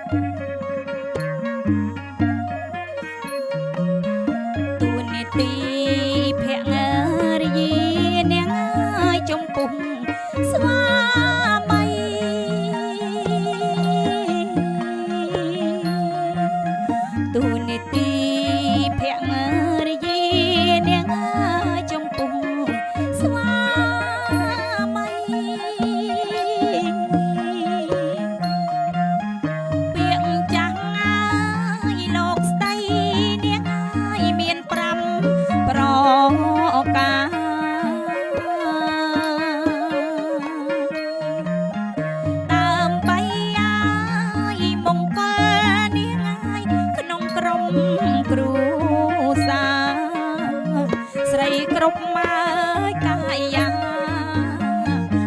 ទួនាទីភរិយានាងអើយចំពុះស្វាមីទួនាទីភរិយានាងអើយចំពុះស្វាមីពាក្យចាស់អើយលោកស្ដីនាងអើយមាន5ប្រការដើម្បីអើយមង្គលនាងអើយក្នុងក្រុមគ្រួសារស្រីគ្រប់ម៉ើយកាយា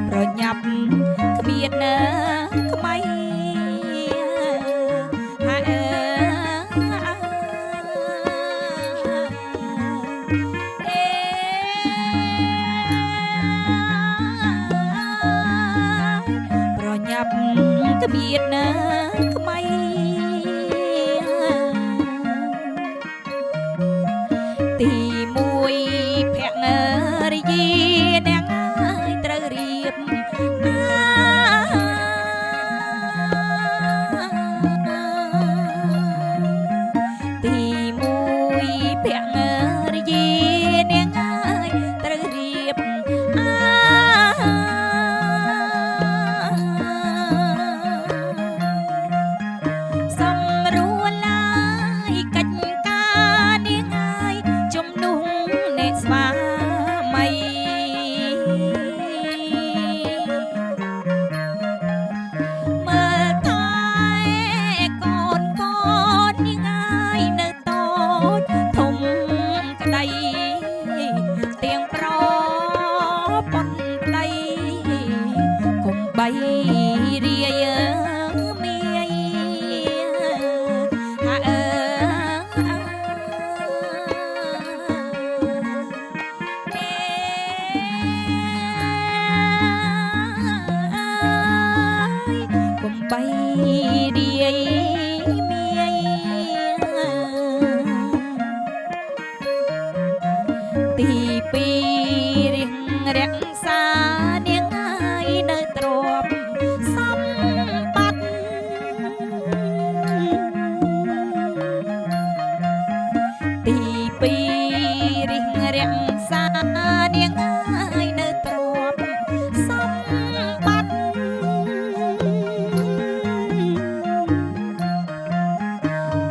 ប្រញាប់គ្មានក្មៃហើយប្រញាប់គ្មានក្មៃទី1ភរិយានាងអើយត្រូវរៀបទី1ភរិយានាងអើយត្រូវរៀបសម្រួលឡើយកិច្ចការនាងអើយជំនុំអ្នកស្វាមីមើលតែកូនកូននាងអើយនៅតូចធំក្ដីទៀងប្រពន្ធប្ដីកុំបីរាយមាយហើយកុំបីរាយមាយទី2រៀងរក្សានាងអើយនៅទ្រពសម្បត្តិទី2រៀងរក្សានាងអើយនៅទ្រពសម្បត្តិ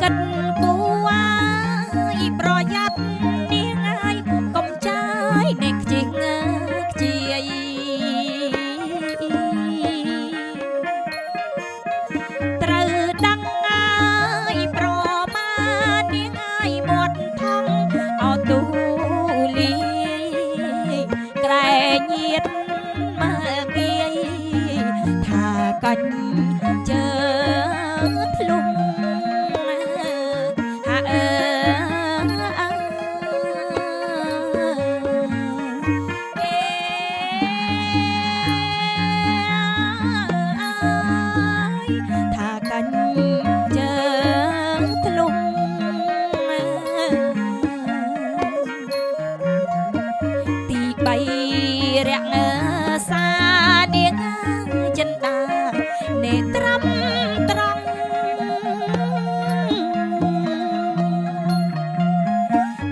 កិនគួរអើយប្រយ័ត្ននាងអើយកុំចាយអ្នកខ្ជិះខ្ជាយត្រូវដឹងអើយប្រមាណនាងអើយមាត់ថងអោទូលីក្រែងញាតមើគាយថាកាច់ជើធ្លុំថាកាច់ជើធ្លុំទី3រក្សានាងចិន្តានេត្រឹមត្រង់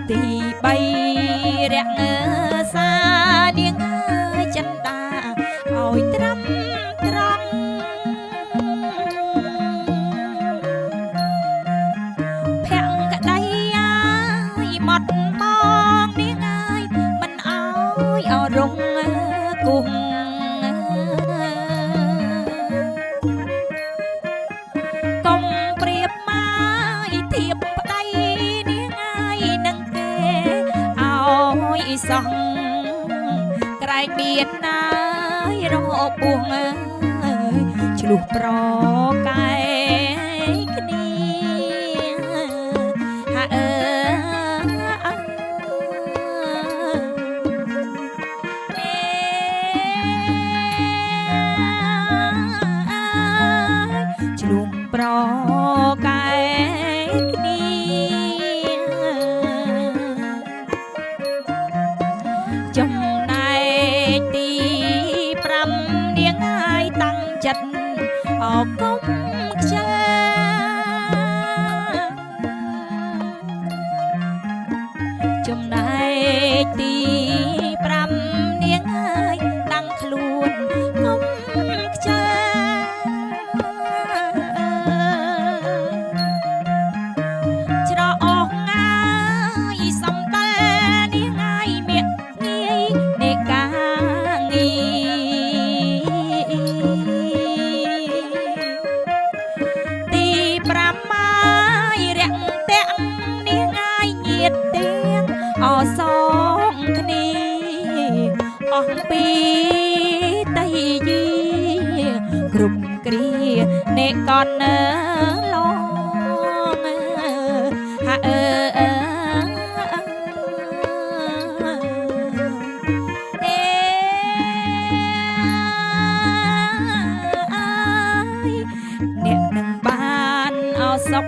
ទី3រក្សានាងចិន្តាឲ្យត្រឹមត្រង់ភក្តីអើយម៉ត់មកនាងអើយមិនអើយអរងគង់កុំប្រៀបមកធៀបប្តីនាងអើយនឹងគេឲ្យសោះក្រែងមានណាយរងពោះអើយឆ្លុះប្រកែគ្នាឆ្លុំប្រ ចំណែកទី5នាងហើយតាំងចិត្តអកុំខ្ជិលចំណែកទី5នាងហើយតាំងខ្លួនកុំខ្ជិលច្រអស់ងាយសំដៅនាងហើយមាក់ងាយនេកាងាទី5ហើយរាក់តាក់នាងហើយញាតទាំងអសងគ្នាអស់ពីតៃយីគ្រប់គ្រាអ្នកកនឡងហាអើអេអ្នកនឹងបានអសុខ